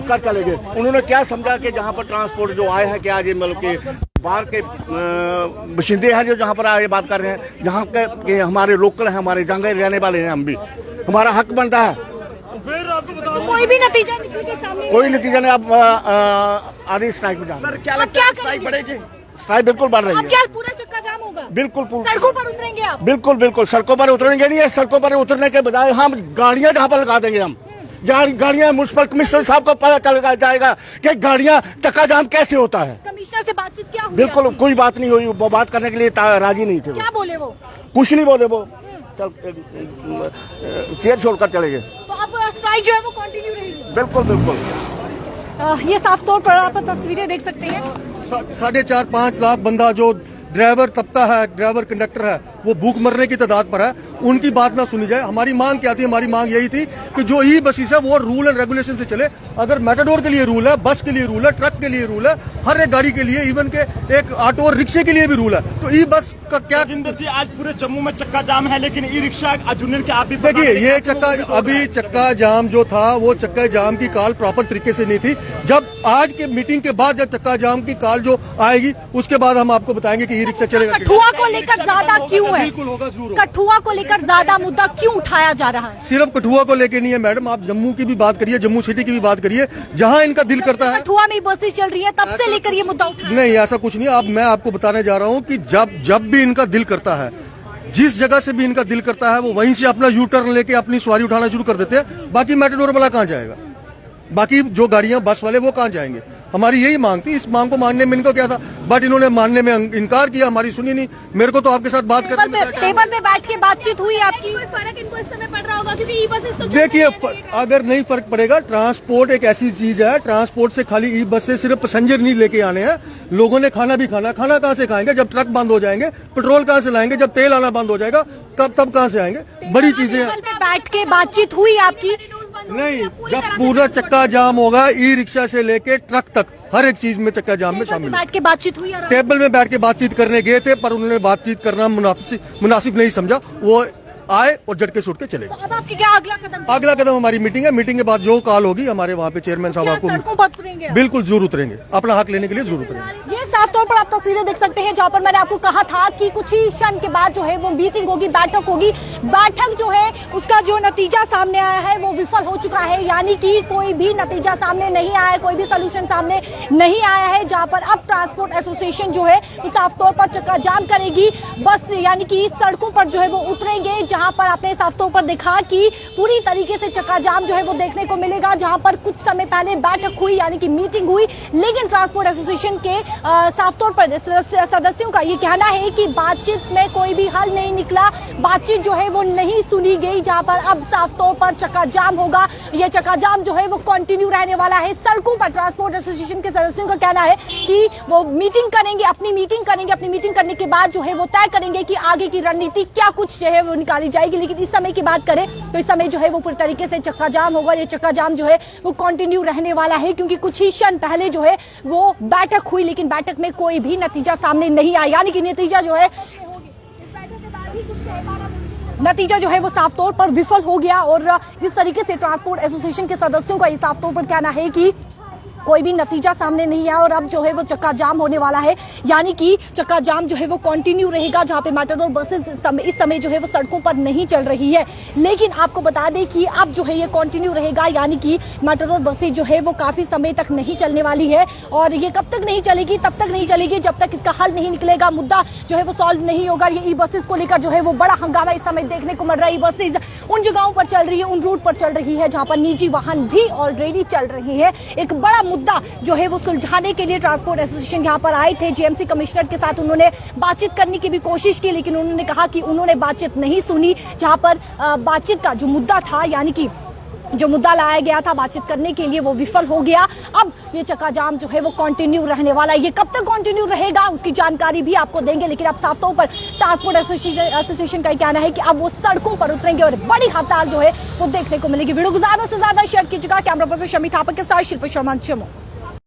कर चले गए। उन्होंने क्या समझा कि जहाँ पर ट्रांसपोर्ट जो आए हैं, क्या ये मतलब के बाहर के बशिंदे हैं जो जहाँ पर आए बात कर रहे हैं, जहाँ के हमारे लोकल हैं, हमारे जंगल रहने वाले हैं, हम भी हमारा हक बनता है। कोई भी नतीजा निकल के सामने कोई नतीजा नहीं। अब आधी स्ट्राइक में जाना। सर क्या लगता है स्ट्राइक बढ़ेगी? स्ट्राइक बिल्कुल बढ़ रही अब है। क्या पूरा चक्का जाम होगा? बिल्कुल सड़कों पर उतरेंगे आप? बिल्कुल बिल्कुल सड़कों पर उतरेंगे नहीं है। सड़कों पर उतरने के बजाय हम गाड़ियां जहाँ पर लगा देंगे। हम गाड़ियां म्युनिसिपल कमिश्नर साहब को पता चल जाएगा कि गाड़ियां चक्का जाम कैसे होता है। कमिश्नर से बातचीत क्या हुई? बिल्कुल कोई बात नहीं हुई। वो बात करने के लिए राजी नहीं थे। क्या बोले वो? कुछ नहीं बोले वो। चल चेयर छोड़कर चले गए। तो अब स्ट्राइक जो है वो कंटिन्यू रहेगी? बिल्कुल बिल्कुल। ये साफ तौर पर आप तस्वीरें देख सकते हैं। 4.5-5 लाख बंदा जो ड्राइवर तबका है, ड्राइवर कंडक्टर है, वो भूख मरने की तादाद पर है। उनकी बात ना सुनी जाए। हमारी मांग क्या थी? हमारी मांग यही थी कि जो ई बसेस है वो रूल एंड रेगुलेशन से चले। अगर मेटाडोर के लिए रूल है, बस के लिए रूल है, ट्रक के लिए रूल है, हर एक गाड़ी के लिए, इवन के एक ऑटो और रिक्शे के लिए भी रूल है, तो ई बस का क्या? आज पूरे जम्मू में चक्का जाम है, लेकिन ई रिक्शा यूनियन के आप भी देखिए, ये चक्का जाम जो था वो चक्का जाम की कॉल प्रॉपर तरीके से नहीं थी। जब आज के मीटिंग के बाद जब चक्का जाम की कॉल जो आएगी उसके बाद हम आपको बताएंगे कि ई रिक्शा चलेगा। कठुआ को लेकर ज्यादा क्यों है? बिल्कुल होगा, जरूर होगा। कठुआ को लेकर ज्यादा मुद्दा क्यों उठाया जा रहा है? सिर्फ कठुआ को लेके नहीं है मैडम, आप जम्मू की भी बात करिए, जम्मू सिटी की भी बात करिए, जहां इनका दिल करता है। कठुआ में बसें चल रही है, तब से लेकर ये मुद्दा उठा नहीं, ऐसा कुछ नहीं। अब मैं आपको बताने जा रहा हूं कि जब भी इनका दिल करता है, जिस जगह से भी इनका दिल करता है, वो वहीं से अपना यू टर्न लेके अपनी सवारी उठाना शुरू कर देते हैं। बाकी मेटाडोर वाला कहाँ जाएगा? बाकी जो गाड़ियां बस वाले वो कहाँ जाएंगे? हमारी यही मांग थी। इस मांग को मानने में इनको क्या था, बट इन्होंने मानने में इनकार किया, हमारी सुनी नहीं। मेरे को तो आपके साथ बात करने में टेबल पे बैठ के बातचीत हुई आपकी? कोई फर्क इनको इस समय पड़ रहा होगा क्योंकि ई बसेस तो देखिए, अगर नहीं फर्क पड़ेगा, ट्रांसपोर्ट एक ऐसी चीज है, ट्रांसपोर्ट से खाली ई बस से सिर्फ पैसेंजर नहीं लेके आने हैं, लोगों ने खाना भी खाना कहाँ से खाएंगे? जब ट्रक बंद हो जाएंगे, पेट्रोल कहाँ से लाएंगे? जब तेल आना बंद हो जाएगा तब कहाँ से आएंगे? बड़ी चीजें हैं। टेबल पे बैठ के बातचीत हुई आपकी? नहीं, जब पूरा चक्का जाम होगा, ई रिक्शा से लेके ट्रक तक हर एक चीज में चक्का जाम में शामिल। बैठ के बातचीत हुई? टेबल में बैठ के बातचीत करने गए थे, पर उन्होंने बातचीत करना मुनासिब नहीं समझा। वो आए और झटके सुट के चले गए। अब आपकी क्या अगला कदम? अगला कदम हमारी मीटिंग है। मीटिंग के बाद जो कॉल होगी, हमारे वहाँ पे चेयरमैन साहब सड़कों आपको पर उतरेंगे? बिल्कुल जरूर उतरेंगे, अपना हक लेने के लिए जरूर उतरेंगे। ये साफ तौर पर आप तस्वीरें देख सकते हैं, जहां पर मैंने आपको कहा था कि कुछ ही क्षण के बाद जो है वो मीटिंग होगी, बैठक होगी। बैठक जो है उसका जो नतीजा सामने आया है वो विफल हो चुका है, यानी कि कोई भी नतीजा सामने नहीं आया है, कोई भी सोल्यूशन सामने नहीं आया है। जहां पर अब ट्रांसपोर्ट एसोसिएशन जो है वो साफ तौर पर चक्का जाम करेगी, बस यानी कि सड़कों पर जो है वो उतरेंगे। जहां पर आपने साफ तौर पर देखा कि पूरी तरीके से चक्का जाम जो है वो देखने को मिलेगा। जहां पर कुछ समय पहले बैठक हुई, यानी कि मीटिंग हुई, लेकिन ट्रांसपोर्ट एसोसिएशन के साफ तौर पर सदस्यों का ये कहना है कि बातचीत में कोई भी हल नहीं निकला, बातचीत जो है वो नहीं सुनी गई। जहां पर अब साफ तौर पर चक्का जाम होगा, यह चक्का जाम जो है वो कंटिन्यू रहने वाला है सड़कों पर। ट्रांसपोर्ट एसोसिएशन के सदस्यों का कहना है कि वो मीटिंग करेंगे, अपनी मीटिंग करने के बाद जो है वो तय करेंगे कि आगे की रणनीति क्या कुछ जो है वो निकाली जाएगी। लेकिन इस समय की बात करें तो इस समय जो है वो पूरी तरीके से चक्का जाम होगा। ये चक्का जाम जो है वो कंटिन्यू रहने वाला है, क्योंकि कुछ ही क्षण पहले जो है वो बैठक हुई, लेकिन बैठक में कोई भी नतीजा सामने नहीं आया। यानी कि नतीजा जो है वो साफ तौर पर विफल हो गया। और जिस तरीके से ट्रांसपोर्ट एसोसिएशन के सदस्यों का ये साफ तौर पर कहना है कि कोई भी नतीजा सामने नहीं आया और अब जो है वो चक्का जाम होने वाला है, यानी कि चक्का जाम जो है वो कंटिन्यू रहेगा। जहां पे मेटाडोर बसेस इस समय जो है वो सड़कों पर नहीं चल रही है, लेकिन आपको बता दें कि अब जो है ये कंटिन्यू रहेगा, यानी कि मेटाडोर बसेस जो है वो काफी समय तक नहीं चलने वाली है। और ये कब तक नहीं चलेगी? तब तक नहीं चलेगी जब तक इसका हल नहीं निकलेगा, मुद्दा जो है वो सॉल्व नहीं होगा। ये ई बसेस को लेकर जो है वो बड़ा हंगामा इस समय देखने को मिल रहा है। बसेस उन जगहों पर चल रही है, उन रूट पर चल रही है जहां पर निजी वाहन भी ऑलरेडी चल रहे हैं। एक बड़ा मुद्दा जो है वो सुलझाने के लिए ट्रांसपोर्ट एसोसिएशन यहाँ पर आए थे। जीएमसी कमिश्नर के साथ उन्होंने बातचीत करने की भी कोशिश की, लेकिन उन्होंने कहा कि उन्होंने बातचीत नहीं सुनी। जहां पर बातचीत का जो मुद्दा था, यानी कि जो मुद्दा लाया गया था बातचीत करने के लिए, वो विफल हो गया। अब ये चक्का जाम जो है वो कंटिन्यू रहने वाला है। ये कब तक कंटिन्यू रहेगा उसकी जानकारी भी आपको देंगे, लेकिन अब साफ तौर पर ट्रांसपोर्ट एसोसिएशन का कहना है कि अब वो सड़कों पर उतरेंगे और बड़ी हड़ताल जो है वो देखने को मिलेगी। वीडियो गुजारों से ज्यादा शेयर कीजिएगा। कैमरा पर्सन शमी थापा के साथ शिल्पा शर्मा।